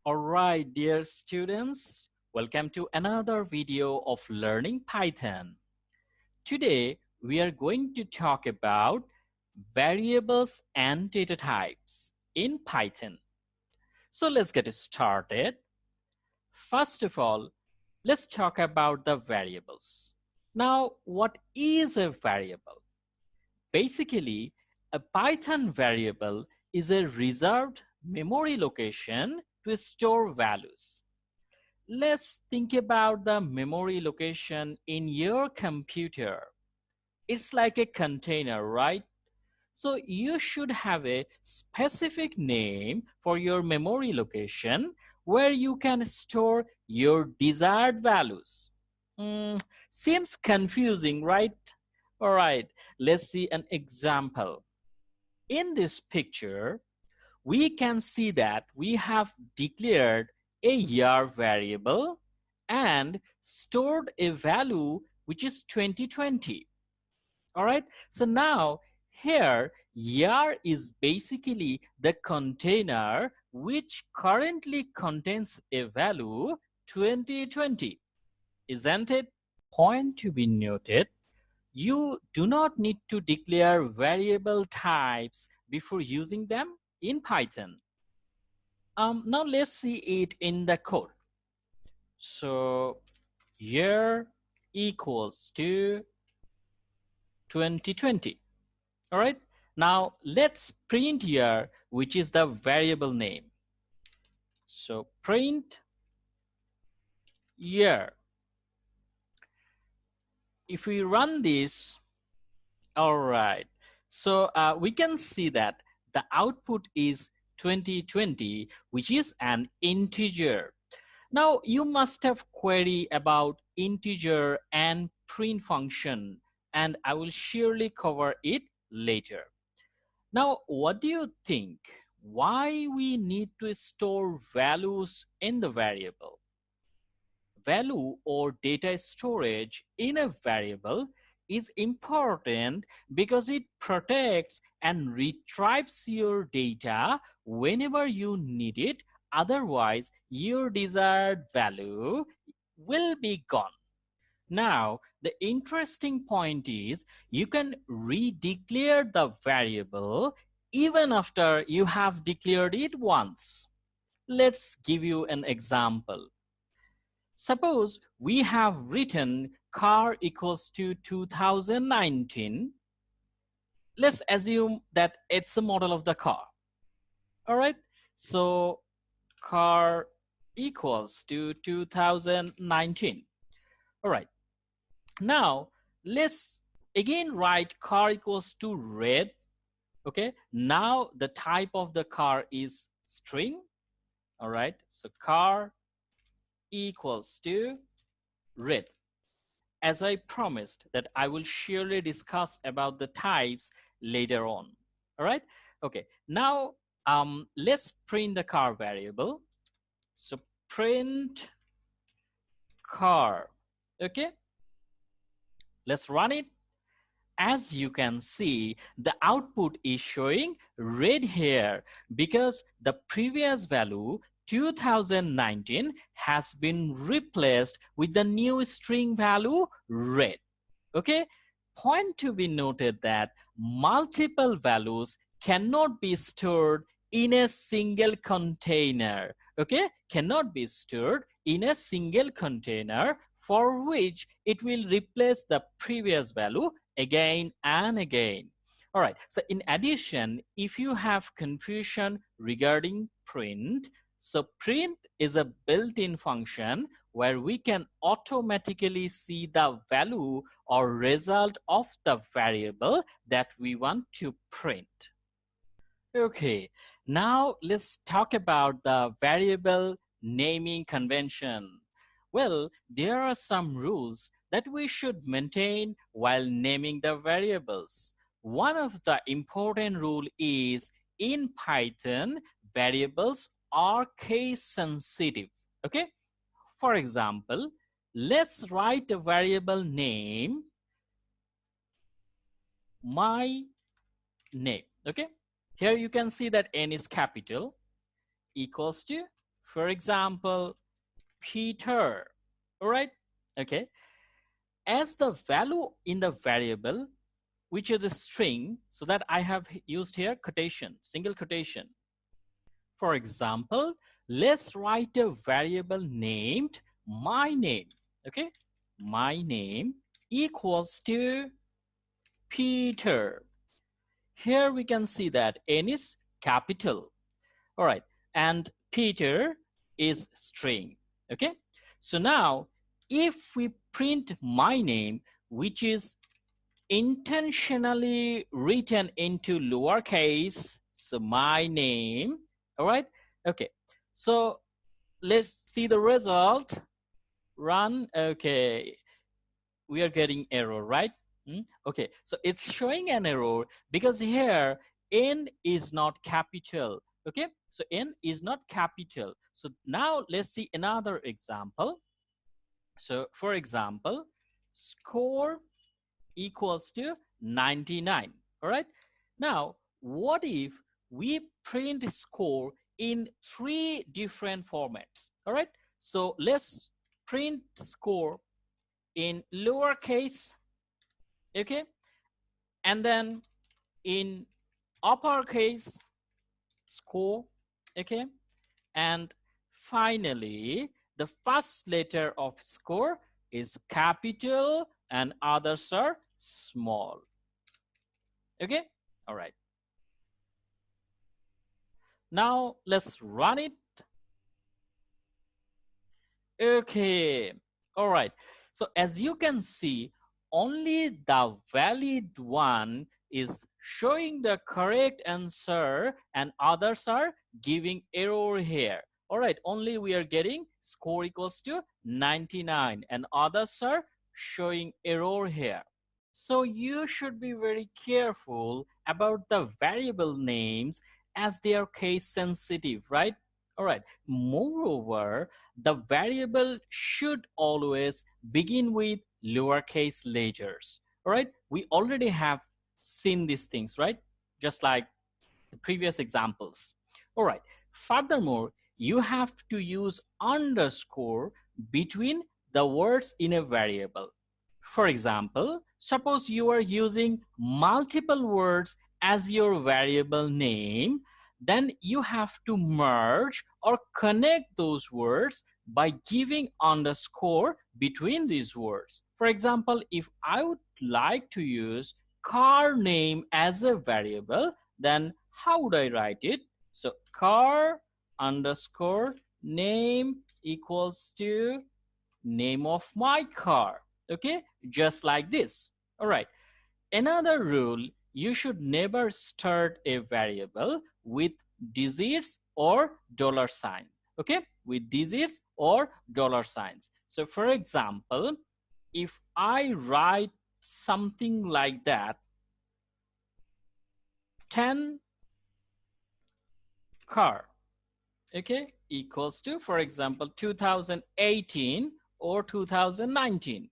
Alright, dear students, welcome to another video of Learning Python. Today, we are going to talk about variables and data types in Python. So let's get started. First of all, let's talk about the variables. Now, what is a variable? Basically, a Python variable is a reserved memory location to store values. Let's think about the memory location in your computer. It's like a container, right? So you should have a specific name for your memory location where you can store your desired values. Seems confusing, right? All right, let's see an example. In this picture, we can see that we have declared a year variable and stored a value which is 2020. All right, so now here year is basically the container which currently contains a value 2020, isn't it? Point to be noted, you do not need to declare variable types before using them in Python. Now let's see it in the code. So year equals to 2020. All right. Now let's print year, which is the variable name. So print year. If we run this, all right. So we can see that the output is 2020, which is an integer. Now you must have query about integer and print function, and I will surely cover it later. Now, what do you think? Why we need to store values in the variable? Value or data storage in a variable is important because it protects and retrieves your data whenever you need it. Otherwise, your desired value will be gone. Now, the interesting point is you can redeclare the variable even after you have declared it once. Let's give you an example. Suppose we have written car equals to 2019. Let's assume that it's a model of the car. All right. So car equals to 2019. All right. Now let's again write car equals to red. Okay. Now the type of the car is string. All right. So car equals to red. As I promised that I will surely discuss about the types later on. All right. Okay. Now let's print the car variable. So print car. Okay. Let's run it. As you can see, the output is showing red here because the previous value 2019 has been replaced with the new string value red. Okay, point to be noted that multiple values cannot be stored in a single container. Okay, cannot be stored in a single container, for which it will replace the previous value again and again. All right, so in addition, if you have confusion regarding print, so print is a built-in function where we can automatically see the value or result of the variable that we want to print. Okay, now let's talk about the variable naming convention. Well, there are some rules that we should maintain while naming the variables. One of the important rule is in Python, variables are case sensitive. Okay, for example, let's write a variable name my name. Okay, here you can see that n is capital equals to For example, Peter. All right. Okay. As the value in the variable, which is a string, so that I have used here quotation, single quotation. For example, let's write a variable named my name. Okay. My name equals to Peter. Here we can see that N is capital. All right. And Peter is string. Okay. So now if we print my name, which is intentionally written into lowercase, so my name, all right. Okay. So let's see the result. Run. Okay. We are getting error, right? Okay. So it's showing an error because here N is not capital. Okay. So N is not capital. So now let's see another example. So for example, score equals to 99. All right. Now, what if we print score in 3 different formats? All right. So let's print score in lowercase, okay, and then in uppercase score, okay, and finally the first letter of score is capital and others are small. Okay. All right. Now let's run it. Okay. All right. So as you can see, only the valid one is showing the correct answer and others are giving error here. All right. Only we are getting score equals to 99 and others are showing error here. So you should be very careful about the variable names as they are case sensitive, right? All right. Moreover, the variable should always begin with lowercase letters. All right. We already have seen these things, right? Just like the previous examples. All right. Furthermore, you have to use underscore between the words in a variable. For example, suppose you are using multiple words as your variable name, then you have to merge or connect those words by giving underscore between these words. For example, if I would like to use car name as a variable, then how would I write it? So car underscore name equals to name of my car. Okay, just like this. All right. Another rule, you should never start a variable with digits or dollar sign. Okay, with digits or dollar signs. So for example, if I write something like that, 10 car, okay, equals to, for example, 2018 or 2019.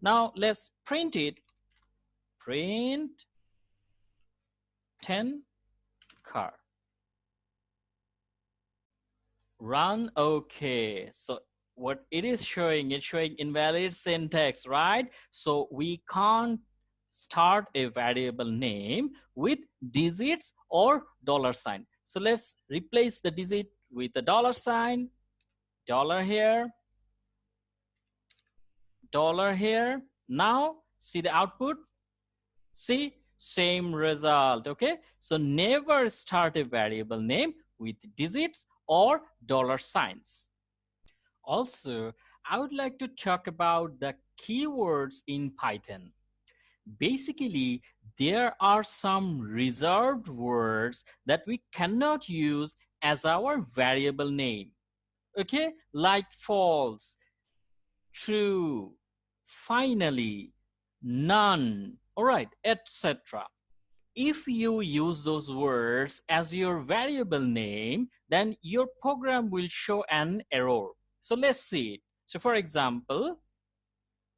Now let's print it. Print 10 car. Run. Okay. So what it is showing, it's showing invalid syntax, right? So we can't start a variable name with digits or dollar sign. So let's replace the digit with the dollar sign, dollar here, dollar here. Now see the output. See, same result. Okay. So never start a variable name with digits or dollar signs. Also, I would like to talk about the keywords in Python. Basically, there are some reserved words that we cannot use as our variable name. Okay, like false, true, finally, none, all right, etc. If you use those words as your variable name, then your program will show an error. So let's see it. So for example,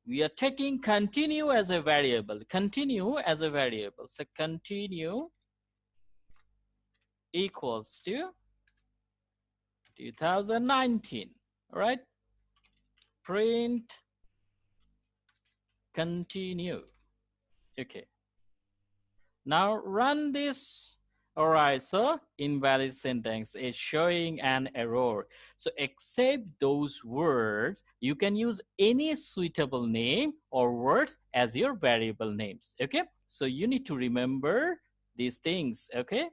we are taking continue as a variable. Continue as a variable. So continue equals to 2019. All right. Print, continue. Okay. Now run this. All right, so invalid sentence is showing an error. So except those words, you can use any suitable name or words as your variable names. Okay, so you need to remember these things. Okay,